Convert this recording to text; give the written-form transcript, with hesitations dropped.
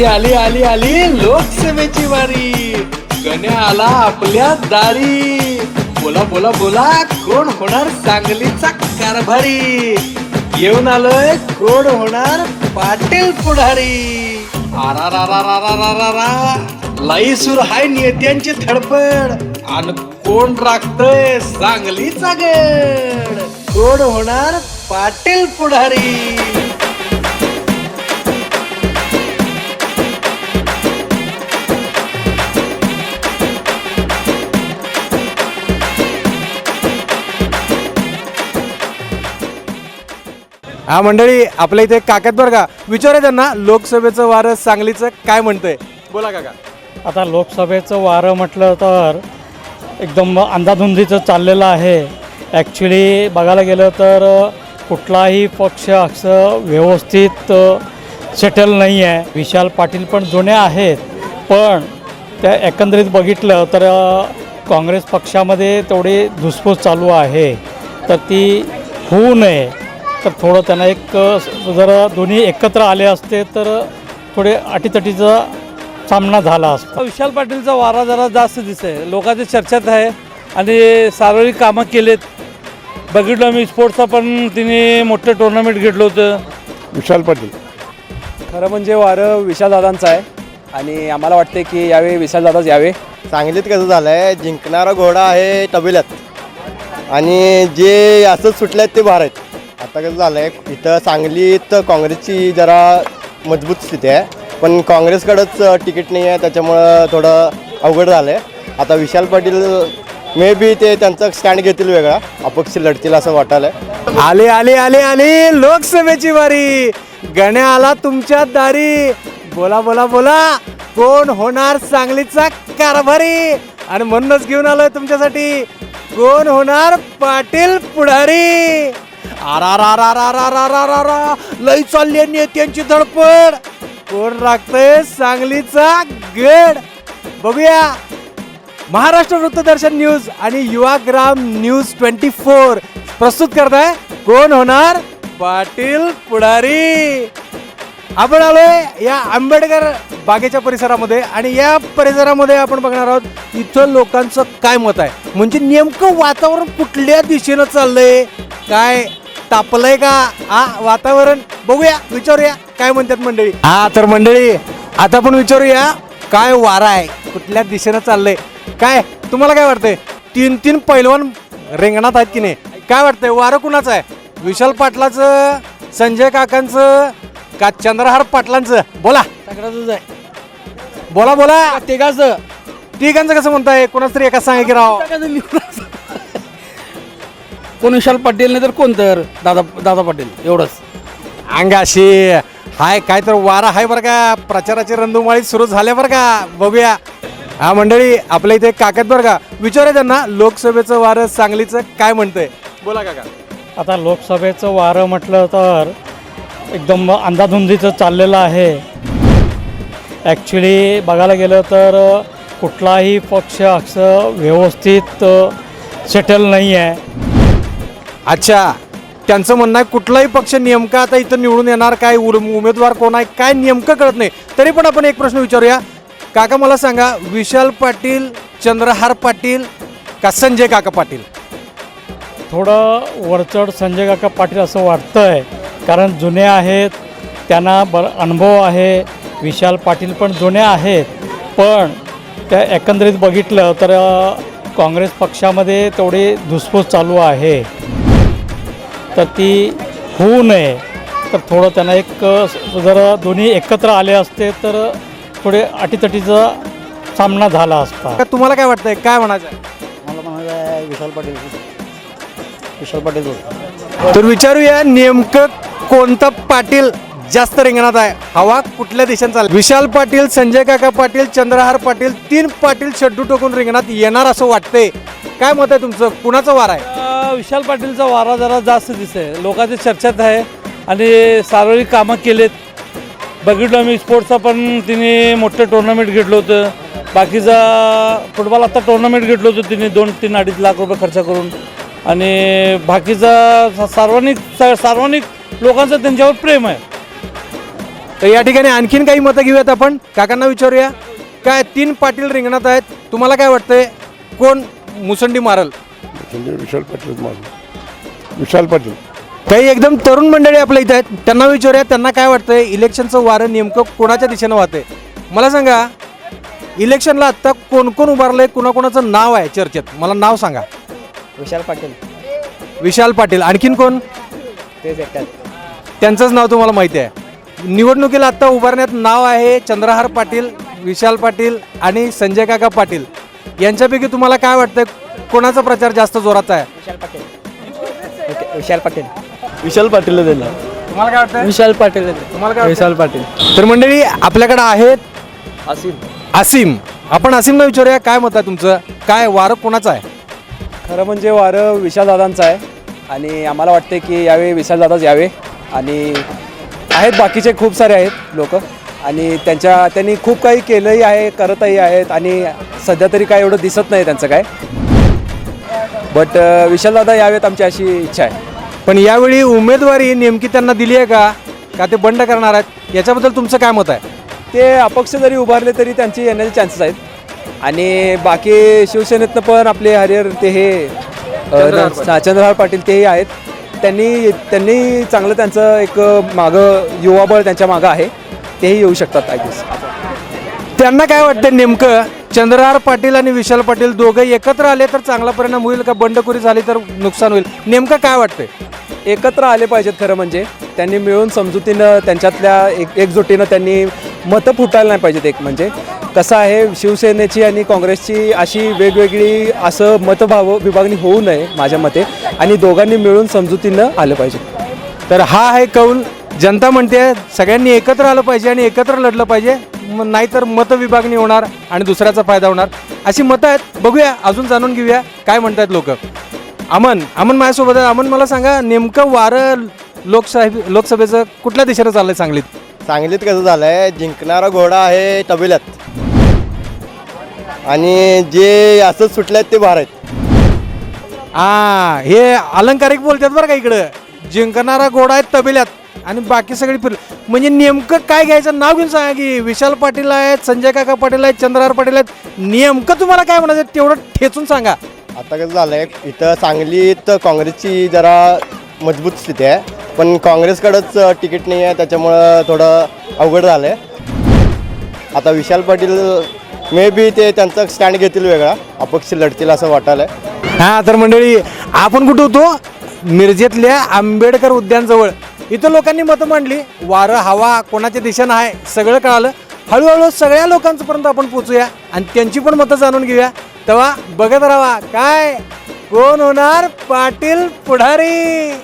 आली आली आली आली लोकसभेची वारी, गण्या आला आपल्या दारी. बोला बोला बोला, कोण होणार सांगलीचा कारभारी? येऊन आलोय, कोण होणार पाटील पुढारी? लाई सुर हाय नेत्यांची धडपड, आणि कोण राखतय सांगलीचा गड? कोण होणार पाटील पुढारी? हा मंडळी, आपल्या इथे काकात बरं का, विचारा त्यांना लोकसभेचं वारं सांगलीचं काय म्हणतंय. बोला काका. आता लोकसभेचं वारं म्हटलं तर एकदम अंधाधुंदीचं चाललेलं आहे. ॲक्च्युली बघायला गेलं तर कुठलाही पक्ष असं व्यवस्थित सेटल नाही आहे. विशाल पाटील पण जुने आहेत, पण त्या एकंदरीत बघितलं तर काँग्रेस पक्षामध्ये तेवढी धुसफूस चालू आहे, तर ती होऊ नये. तर थोडं त्यांना एक जर दोन्ही एकत्र आले असते तर थोडे अटीतटीचा सामना झाला असता. विशाल पाटीलचा वारा जरा जास्त दिसतंय, लोकांच्या चर्चेत आहे आणि सार्वजनिक कामं केलेत. बघितलं मी स्पोर्ट्सचा पण तिने मोठं टुर्नामेंट घेतलं होतं. विशाल पाटील खरं म्हणजे वारं विशालदादांचं आहे आणि आम्हाला वाटते की यावेळी विशालदादाच यावे. सांगलीत कसं झालं आहे, जिंकणारा घोडा आहे तबेल्यात आणि जे असंच सुटले आहेत ते बाहेर आहेत. आता कसं झालं आहे, इथं सांगलीत काँग्रेसची जरा मजबूत स्थिती आहे, पण काँग्रेसकडंच तिकीट नाही आहे, त्याच्यामुळं थोडं अवघड झालं आहे. आता विशाल पाटील मे बी ते त्यांचा स्टँड घेतील, वेगळा अपक्ष लढतील असं वाटायला आहे. आले आले आले आले लोकसभेची वारी, गण्या आला तुमच्या दारी. बोला बोला बोला, कोण होणार सांगलीचा कारभारी? आणि म्हणूनच घेऊन आलोय तुमच्यासाठी, कोण होणार पाटील पुढारी? लई चालली नेत्यांची धडपड, कोण राखतंय सांगलीचा गड? बघूया. महाराष्ट्र वृत्तदर्शन न्यूज आणि युवाग्राम न्यूज 24 प्रस्तुत करताय, कोण होणार पाटील पुढारी? आपण आलोय या आंबेडकर बागेच्या परिसरामध्ये, आणि या परिसरामध्ये आपण बघणार आहोत इथं लोकांचं काय मत आहे, म्हणजे नेमकं वातावरण कुठल्या दिशेनं चाललंय, काय तापलंय का वातावरण? बघूया, विचारूया काय म्हणतात मंडळी. तर मंडळी, आता आपण विचारूया काय वारा आहे, कुठल्या दिशेनं चाललंय, काय तुम्हाला काय वाटतंय? तीन पैलवान रिंगणात आहेत की नाही, काय वाटतंय वारं कुणाचं आहे? विशाल पाटलाचं, संजय काकांचं का चंद्रहार पाटलांचं? बोला. सगळ्याच आहे. बोला बोला. तिघांचं कसं म्हणताय? कोणाच तरी एका सांगा की राव. कोण विशाल पाटील नाही तर कोण तर दादा पाटील, एवढंच. अंगाशी हाय, काय तर वारा हाय बरं का, प्रचाराची रंधुमाळी सुरू झाल्या बरं का. बघूया. हा मंडळी, आपल्या इथे काकात बरं का, विचारा त्यांना लोकसभेचं वारं सांगलीचं काय म्हणतंय. बोला काका. आता लोकसभेचं वारं म्हटलं तर एकदम अंधाधुंदीचं चाललेलं आहे. ॲक्च्युली बघायला गेलं तर कुठलाही पक्ष असं व्यवस्थित सेटल नाही आहे. अच्छा, त्यांचं म्हणणं आहे कुठलाही पक्ष नेमका आता इथं निवडून येणार, काय उमेदवार कोण आहे काय नेमकं कळत नाही. तरी पण आपण एक प्रश्न विचारूया. काका मला सांगा, विशाल पाटील, चंद्रहार पाटील का संजय काका पाटील? थोडं वरचढ संजय काका पाटील असं वाटतंय, कारण जुने आहेत, त्यांना अनुभव आहे. विशाल पाटील पण जुने आहेत, पण त्या एकंदरीत बघितलं तर काँग्रेस पक्षामध्ये तेवढी धुसफूस चालू आहे, तर ती होऊ नये. तर थोडं त्यांना एक जर दोन्ही एकत्र आले असते तर थोडे अटीतटीचा सामना झाला असता. तुम्हाला काय वाटतंय, काय म्हणायचं? मला म्हणायचं आहे विशाल पाटील. तर विचारूया, नेमकं कोणतं पाटील जास्त रिंगणात आहे, हवा कुठल्या दिशेने चालली? विशाल पाटील, संजय काका पाटील, चंद्रहार पाटील, 3 पाटील शड्डू टोकून रिंगणात येणार असं वाटतंय. काय मत आहे तुमचं, कुणाचं वार आहे? विशाल पाटीलचा वारा जरा जास्त दिसतंय, लोकांच्या चर्चेत आहे आणि सार्वजनिक कामं केलेत. बघितलं मी स्पोर्ट्सचा पण तिने मोठं टुर्नामेंट घेतलं होतं. बाकीचा फुटबॉल आता टुर्नामेंट घेतलं होतं तिने 2-3 अडीच लाख रुपये खर्च करून. आणि बाकीचा सार्वजनिक लोकांचं त्यांच्यावर प्रेम आहे. तर या ठिकाणी आणखीन काही मतं घेऊयात आपण, काकांना विचारूया. काय 3 पाटील रिंगणात आहेत, तुम्हाला काय वाटतंय कोण मुसंडी मारल? विशाल पाटील मारून विशाल पाटील. काही एकदम तरुण मंडळी आपल्या इथे आहेत, त्यांना विचारूया त्यांना काय वाटतंय इलेक्शनचं वारं नेमकं कोणाच्या दिशेनं वाहतंय. मला सांगा, इलेक्शनला आत्ता कोण कोण उभारलंय, कोणाकोणाचं नाव आहे चर्चेत, मला नाव सांगा. विशाल पाटील विशाल पाटील, आणखीन कोण? तेच एकट्यात. त्यांचंच नाव तुम्हाला माहिती आहे. निवडणुकीला आत्ता उभारण्यात नाव आहे चंद्रहार पाटील, विशाल पाटील आणि संजय काका पाटील. यांच्यापैकी तुम्हाला काय वाटतंय कोणाचा प्रचार जास्त जोराचा आहे? विशाल पाटील. विशाल पाटील. विशाल पाटील दिला. तुम्हाला काय वाटतं? विशाल पाटील. तुम्हाला काय विशाल पाटील. तर मंडळी आपल्याकडे आहेत आसिम. आपण आसिमला विचारूया काय मत आहे तुमचं, काय वारं कोणाचं आहे? खरं म्हणजे वारं विशालदादांचं आहे आणि आम्हाला वाटते की यावेळी विशालदादाच यावे. आणि आहेत बाकीचे खूप सारे आहेत लोक आणि त्यांनी खूप काही केलंही आहे, करतही आहेत आणि सध्या तरी काय एवढं दिसत नाही त्यांचं काय. बट विशालदादा यावेत आमची अशी इच्छा आहे. पण यावेळी उमेदवारी नेमकी त्यांना दिली आहे का ते बंड करणार आहेत, याच्याबद्दल तुमचं काय मत आहे? ते अपक्ष जरी उभारले तरी त्यांची येण्याचे चान्सेस आहेत. आणि बाकी शिवसेनेतनं पण आपले हरिहर ते हे चंद्रहार पाटील तेही आहेत. त्यांनी चांगलं त्यांचं एक मागं युवाबळ त्यांच्या मागं आहे, तेही येऊ शकतात आय गेस. त्यांना काय वाटतं नेमकं चंद्रहार पाटील आणि विशाल पाटील दोघं एकत्र आले तर चांगला परिणाम होईल का बंडखोरी झाली तर नुकसान होईल, नेमकं काय वाटतंय? एकत्र आले पाहिजेत. खरं म्हणजे त्यांनी मिळून समजुतीनं त्यांच्यातल्या एकजुटीनं त्यांनी मतं फुटायला नाही पाहिजेत. एक म्हणजे कसं आहे, शिवसेनेची आणि काँग्रेसची अशी वेगवेगळी असं मतभाव विभागणी होऊ नये माझ्या मते, आणि दोघांनी मिळून समजुतीनं आलं पाहिजे. तर हा आहे कौल. जनता म्हणते सगळ्यांनी एकत्र आलं पाहिजे आणि एकत्र लढलं पाहिजे, नाहीतर मतविभागणी होणार आणि दुसऱ्याचा फायदा होणार, अशी मतं आहेत. बघूया, अजून जाणून घेऊया काय म्हणतात लोक. अमन माझ्यासोबत आहे. अमन, मला सांगा नेमकं वारं लोकसभेचं कुठल्या दिशेनं चाललंय सांगलीत? सांगलीत कसं झालंय, जिंकणारा घोडा आहे तबेल्यात आणि जे असंच सुटल्यात ते बाहेर आहेत. हे अलंकारिक बोलतात बरं का इकडं. जिंकणारा घोडा आहे तबेल्यात आणि बाकी सगळी फिर, म्हणजे नेमकं काय घ्यायचं नाव घेऊन सांगा की विशाल पाटील आहेत, संजय काका पाटील आहेत, चंद्रहार पाटील आहेत, नेमकं तुम्हाला काय म्हणायचं तेवढं ठेचून सांगा. आता कसं झालंय, इथं सांगलीत काँग्रेसची जरा मजबूत स्थिती आहे, पण काँग्रेसकडंच तिकीट नाही आहे, त्याच्यामुळं थोडं अवघड झालं आहे. आता विशाल पाटील मे बी ते त्यांचा स्टँड घेतील वेगळा, अपक्ष लढतील असं वाटायला आहे. हां, तर मंडळी आपण कुठं होतो? मिरजेतल्या आंबेडकर उद्यानजवळ. इथं लोकांनी मतं मांडली, वारं हवा कोणाच्या दिशेनं आहे सगळं कळालं. हळूहळू सगळ्या लोकांपर्यंत आपण पोचूया आणि त्यांची पण मतं जाणून घेऊया. तेव्हा बघत राहा काय कोण होणार पाटील पुढारी.